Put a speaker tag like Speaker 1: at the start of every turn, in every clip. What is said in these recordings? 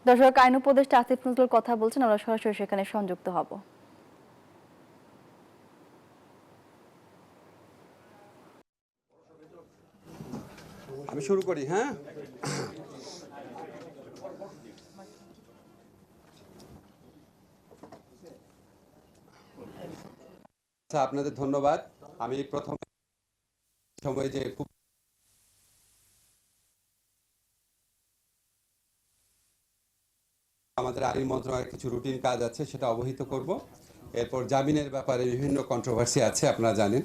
Speaker 1: দর্শক, আইন উপদেষ্টা আসিফ নজরুল কথা বলছেন, আমরা সরাসরি সেখানে সংযুক্ত হব।
Speaker 2: আমি শুরু করি। হ্যাঁ, আচ্ছা, আপনাদের ধন্যবাদ। আমি প্রথম সময় যে খুব আমাদের আইন মন্ত্রণালয়ের কিছু রুটিন কাজ আছে সেটা অবহিত করব। এরপর জামিনের ব্যাপারে বিভিন্ন কন্ট্রোভার্সি আছে, আপনারা জানেন।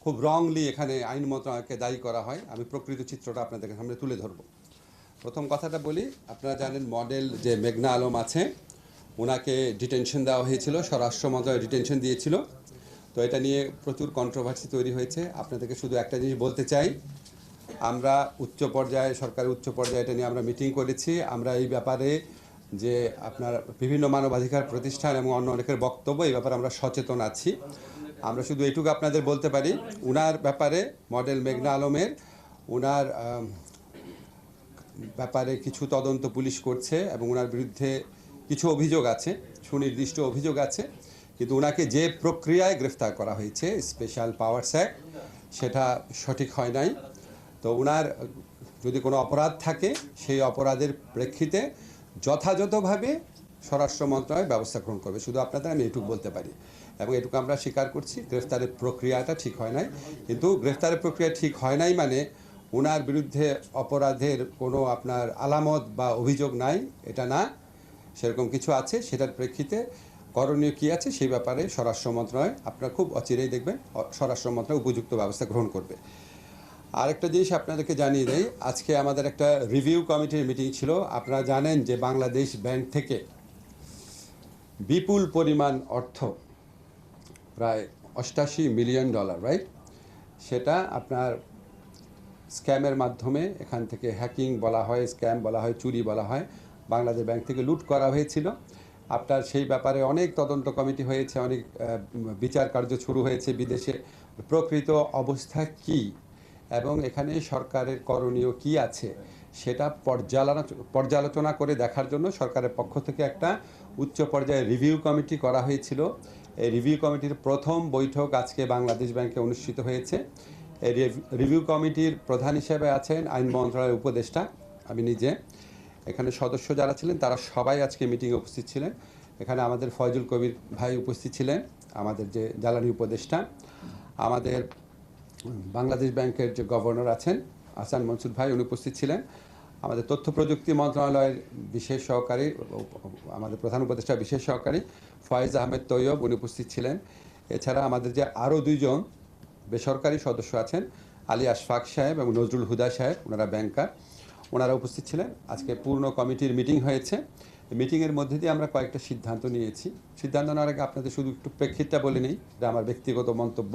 Speaker 2: খুব রংলি এখানে আইন মন্ত্রণালয়কে দায়ী করা হয়। আমি প্রকৃত চিত্রটা আপনাদের সামনে তুলে ধরব। প্রথম কথাটা বলি, আপনারা জানেন মডেল যে মেঘনা আলম আছে, ওনাকে ডিটেনশন দেওয়া হয়েছিল, স্বরাষ্ট্র মন্ত্রণালয় ডিটেনশন দিয়েছিল। তো এটা নিয়ে প্রচুর কন্ট্রোভার্সি তৈরি হয়েছে। আপনাদেরকে শুধু একটা জিনিস বলতে চাই, আমরা উচ্চ পর্যায়ে, সরকারের উচ্চ পর্যায়ে এটা নিয়ে আমরা মিটিং করেছি। আমরা এই ব্যাপারে যে আপনার বিভিন্ন মানবাধিকার প্রতিষ্ঠান এবং অন্য অনেকের বক্তব্য, এই ব্যাপারে আমরা সচেতন আছি। আমরা শুধু এইটুকু আপনাদের বলতে পারি, উনার ব্যাপারে মডেল মেঘনা আলমের উনার ব্যাপারে কিছু তদন্ত পুলিশ করছে এবং ওনার বিরুদ্ধে কিছু অভিযোগ আছে, সুনির্দিষ্ট অভিযোগ আছে। কিন্তু ওনাকে যে প্রক্রিয়ায় গ্রেফতার করা হয়েছে, স্পেশাল পাওয়ারস অ্যাক্ট, সেটা সঠিক হয় নাই। তো ওনার যদি কোনো অপরাধ থাকে, সেই অপরাধের প্রেক্ষিতে যথাযথভাবে স্বরাষ্ট্র মন্ত্রণালয় ব্যবস্থা গ্রহণ করবে। শুধু আপনাদের আমি এটুকু বলতে পারি এবং এটুকু আমরা স্বীকার করছি, গ্রেফতারের প্রক্রিয়াটা ঠিক হয় নাই। কিন্তু গ্রেফতারের প্রক্রিয়া ঠিক হয় নাই মানে ওনার বিরুদ্ধে অপরাধের কোনো আপনার আলামত বা অভিযোগ নাই, এটা না। সেরকম কিছু আছে, সেটার প্রেক্ষিতে করণীয় কী আছে সেই ব্যাপারে স্বরাষ্ট্র মন্ত্রণালয়, আপনারা খুব অচিরেই দেখবেন, স্বরাষ্ট্র মন্ত্রণালয় উপযুক্ত ব্যবস্থা গ্রহণ করবে। আরেকটা জিনিস আপনাদেরকে জানিয়ে দেই, আজকে আমাদের একটা রিভিউ কমিটির মিটিং ছিল। আপনারা জানেন যে বাংলাদেশ ব্যাংক থেকে বিপুল পরিমাণ অর্থ, প্রায় $88 মিলিয়ন, রাইট, সেটা আপনার স্ক্যামের মাধ্যমে, এখান থেকে হ্যাকিং বলা হয়, স্ক্যাম বলা হয়, চুরি বলা হয়, বাংলাদেশ ব্যাংক থেকে লুট করা হয়েছিল। আপনার সেই ব্যাপারে অনেক তদন্ত কমিটি হয়েছে, অনেক বিচার কার্য শুরু হয়েছে বিদেশে। প্রকৃত অবস্থা কি এবং এখানে সরকারের করণীয় কি আছে সেটা পর্যালোচনা করে দেখার জন্য সরকারের পক্ষ থেকে একটা উচ্চ পর্যায়ে রিভিউ কমিটি করা হয়েছিল। এই রিভিউ কমিটির প্রথম বৈঠক আজকে বাংলাদেশ ব্যাংকে অনুষ্ঠিত হয়েছে। এই রিভিউ কমিটির প্রধান হিসেবে আছেন আইন মন্ত্রণালয়ের উপদেষ্টা, আমি নিজে। এখানে সদস্য যারা ছিলেন তারা সবাই আজকে মিটিংয়ে উপস্থিত ছিলেন। এখানে আমাদের ফয়জুল কবির ভাই উপস্থিত ছিলেন, আমাদের যে জ্বালানি উপদেষ্টা। আমাদের বাংলাদেশ ব্যাংকের যে গভর্নর আছেন আহসান মনসুর ভাই, উনি উপস্থিত ছিলেন। আমাদের তথ্য প্রযুক্তি মন্ত্রণালয়ের বিশেষ সহকারী, আমাদের প্রধান উপদেষ্টা বিশেষ সহকারী ফয়েজ আহমেদ তৈয়ব, উনি উপস্থিত ছিলেন। এছাড়া আমাদের যে আরও দুইজন বেসরকারি সদস্য আছেন, আলী আশফাক সাহেব এবং নজরুল হুদা সাহেব, ওনারা ব্যাংকার, ওনারা উপস্থিত ছিলেন। আজকে পূর্ণ কমিটির মিটিং হয়েছে। মিটিংয়ের মধ্যে দিয়ে আমরা কয়েকটা সিদ্ধান্ত নিয়েছি। সিদ্ধান্ত নেওয়ার আগে আপনাদের শুধু একটু প্রেক্ষিতটা বলে নিই, এটা আমার ব্যক্তিগত মন্তব্য।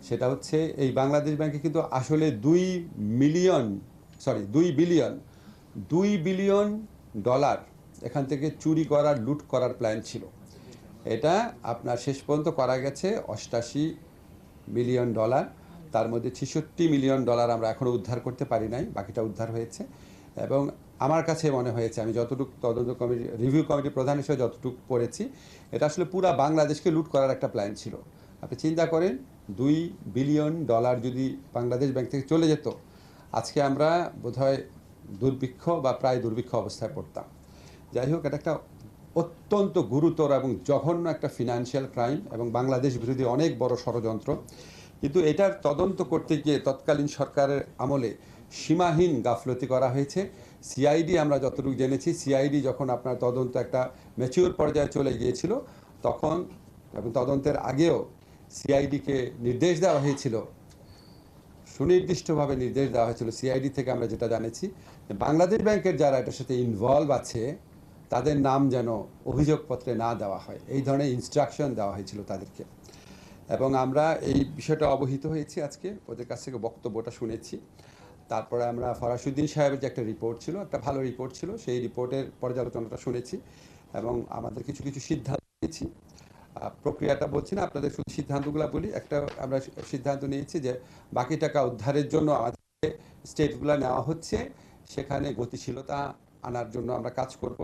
Speaker 2: সেটা হচ্ছে, এই বাংলাদেশ ব্যাংকে কিন্তু আসলে $2 বিলিয়ন এখান থেকে চুরি করার, লুট করার প্ল্যান ছিল। এটা আপনার শেষ পর্যন্ত করা গেছে $88 মিলিয়ন। তার মধ্যে $66 মিলিয়ন আমরা এখনও উদ্ধার করতে পারি নাই, বাকিটা উদ্ধার হয়েছে। এবং আমার কাছে মনে হয়েছে, আমি যতটুকু তদন্ত কমিটি, রিভিউ কমিটির প্রধান হিসেবে যতটুকু পড়েছি, এটা আসলে পুরা বাংলাদেশকে লুট করার একটা প্ল্যান ছিল। আপনি চিন্তা করেন, $2 বিলিয়ন যদি বাংলাদেশ ব্যাংক থেকে চলে যেত, আজকে আমরা বোধহয় দুর্ভিক্ষ বা প্রায় দুর্ভিক্ষ অবস্থায় পড়তাম। যাই হোক, এটা একটা অত্যন্ত গুরুতর এবং জঘন্য একটা ফিনান্সিয়াল ক্রাইম এবং বাংলাদেশ বিরোধী অনেক বড় ষড়যন্ত্র। কিন্তু এটার তদন্ত করতে গিয়ে তৎকালীন সরকারের আমলে সীমাহীন গাফলতি করা হয়েছে। সিআইডি, আমরা যতটুকু জেনেছি, সিআইডি যখন আপনার তদন্ত একটা ম্যাচিউর পর্যায়ে চলে গিয়েছিল, তখন এবং তদন্তের আগেও সিআইডিকে নির্দেশ দেওয়া হয়েছিল, সুনির্দিষ্টভাবে নির্দেশ দেওয়া হয়েছিল সিআইডি থেকে, আমরা যেটা জানেছি, বাংলাদেশ ব্যাংকের যারা এটার সাথে ইনভলভ আছে তাদের নাম যেন অভিযোগপত্রে না দেওয়া হয়, এই ধরনের ইনস্ট্রাকশন দেওয়া হয়েছিল তাদেরকে। এবং আমরা এই বিষয়টা অবহিত হয়েছি, আজকে ওদের কাছ থেকে বক্তব্যটা শুনেছি। তারপরে আমরা ফরাসুদ্দিন সাহেবের যে একটা রিপোর্ট ছিল, একটা ভালো রিপোর্ট ছিল, সেই রিপোর্টের পর্যালোচনাটা শুনেছি এবং আমাদের কিছু কিছু সিদ্ধান্ত নিয়েছি। প্রক্রিয়াটা বলছি না, আপনাদের শুধু সিদ্ধান্তগুলো বলি। একটা আমরা সিদ্ধান্ত নিয়েছি যে বাকি টাকা উদ্ধারের জন্য আমাদের স্টেপগুলো নেওয়া হচ্ছে, সেখানে গতিশীলতা আনার জন্য আমরা কাজ করব।